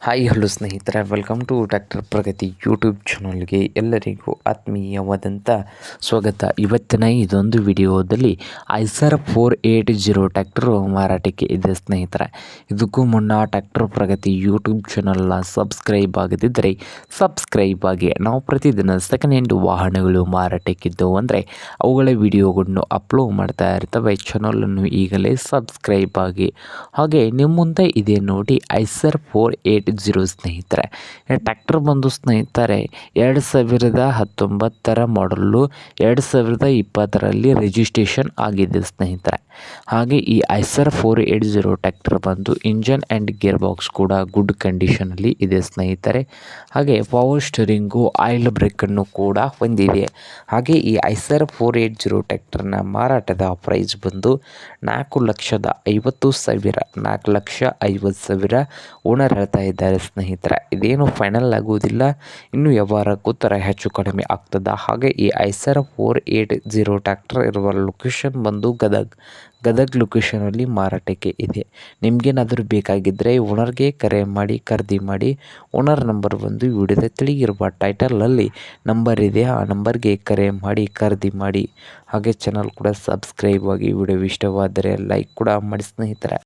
Hi hello ಸ್ನೇಹಿತರೆ, welcome to tractor Pragati YouTube ಚಾನಲ್ಗೆ ಎಲ್ಲರಿಗೂ ಆತ್ಮೀಯವಾದಂಥ ಸ್ವಾಗತ. ಇವತ್ತಿನ ಇದೊಂದು ವಿಡಿಯೋದಲ್ಲಿ ಐಸರ್ 480 ಟ್ರ್ಯಾಕ್ಟರು ಮಾರಾಟಕ್ಕೆ ಇದೆ ಸ್ನೇಹಿತರೆ. ಇದಕ್ಕೂ ಮುನ್ನ ಟ್ರ್ಯಾಕ್ಟರ್ ಪ್ರಗತಿ ಯೂಟ್ಯೂಬ್ ಚಾನಲ್ನ ಸಬ್ಸ್ಕ್ರೈಬ್ ಆಗದಿದ್ದರೆ ಸಬ್ಸ್ಕ್ರೈಬ್ ಆಗಿ. ನಾವು ಪ್ರತಿದಿನ ಸೆಕೆಂಡ್ ಹ್ಯಾಂಡ್ ವಾಹನಗಳು ಮಾರಾಟಕ್ಕಿದ್ದವು ಅಂದರೆ ಅವುಗಳ ವಿಡಿಯೋಗಳನ್ನು ಅಪ್ಲೋಡ್ ಮಾಡ್ತಾ ಇರ್ತವೆ. ಚಾನಲನ್ನು ಈಗಲೇ ಸಬ್ಸ್ಕ್ರೈಬ್ ಆಗಿ. ಹಾಗೆ ನಿಮ್ಮ ಮುಂದೆ ಇದೆ ನೋಡಿ ಐಸರ್ 480 ಸ್ನೇಹಿತರೆ. ಟ್ರ್ಯಾಕ್ಟರ್ ಬಂದು ಸ್ನೇಹಿತರೆ 2019 ಮಾಡಲು 2020ರಲ್ಲಿ ರಿಜಿಸ್ಟ್ರೇಷನ್ ಆಗಿದೆ ಸ್ನೇಹಿತರೆ. ಹಾಗೆ ಈ ಐಸರ್ 480 ಟ್ರ್ಯಾಕ್ಟರ್ ಬಂದು ಇಂಜನ್ ಆ್ಯಂಡ್ ಗೇರ್ ಬಾಕ್ಸ್ ಕೂಡ ಗುಡ್ ಕಂಡೀಷನಲ್ಲಿ ಇದೆ ಸ್ನೇಹಿತರೆ. ಹಾಗೆ ಪವರ್ ಸ್ಟೀರಿಂಗು, ಆಯಿಲ್ ಬ್ರೇಕನ್ನು ಕೂಡ ಹೊಂದಿದೆ. ಹಾಗೆ ಈ ಐಸರ್ 480 ಟ್ರ್ಯಾಕ್ಟರ್ನ ಮಾರಾಟದ ಪ್ರೈಸ್ ಬಂದು 4,50,000 4,50,000 ಓನರ್ ಹೇಳ್ತಾ ಇದ್ದಾರೆ ಸ್ನೇಹಿತರೆ. ಇದೇನು ಫೈನಲ್ ಆಗುವುದಿಲ್ಲ, ಇನ್ನು ವ್ಯವಹಾರಕ್ಕೂ ಥರ ಹೆಚ್ಚು ಕಡಿಮೆ ಆಗ್ತದ. ಹಾಗೆ ಈ ಐಸರ್ 480 ಟ್ರ್ಯಾಕ್ಟರ್ ಇರುವ ಲೊಕೇಶನ್ ಬಂದು ಗದಗ್ ಲೊಕೇಶನಲ್ಲಿ ಮಾರಾಟಕ್ಕೆ ಇದೆ. ನಿಮಗೇನಾದರೂ ಬೇಕಾಗಿದ್ದರೆ ಓನರ್ಗೆ ಕರೆ ಮಾಡಿ ಖರೀದಿ ಮಾಡಿ. ಓನರ್ ನಂಬರ್ ಬಂದು ವಿಡಿಯೋದ ತಿಳಿಗಿರುವ ಟೈಟಲಲ್ಲಿ ನಂಬರ್ ಇದೆ, ಆ ನಂಬರ್ಗೆ ಕರೆ ಮಾಡಿ ಖರೀದಿ ಮಾಡಿ. ಹಾಗೆ ಚಾನಲ್ ಕೂಡ ಸಬ್ಸ್ಕ್ರೈಬ್ ಆಗಿ. ವಿಡಿಯೋ ಇಷ್ಟವಾದರೆ ಲೈಕ್ ಕೂಡ ಮಾಡಿ ಸ್ನೇಹಿತರೆ.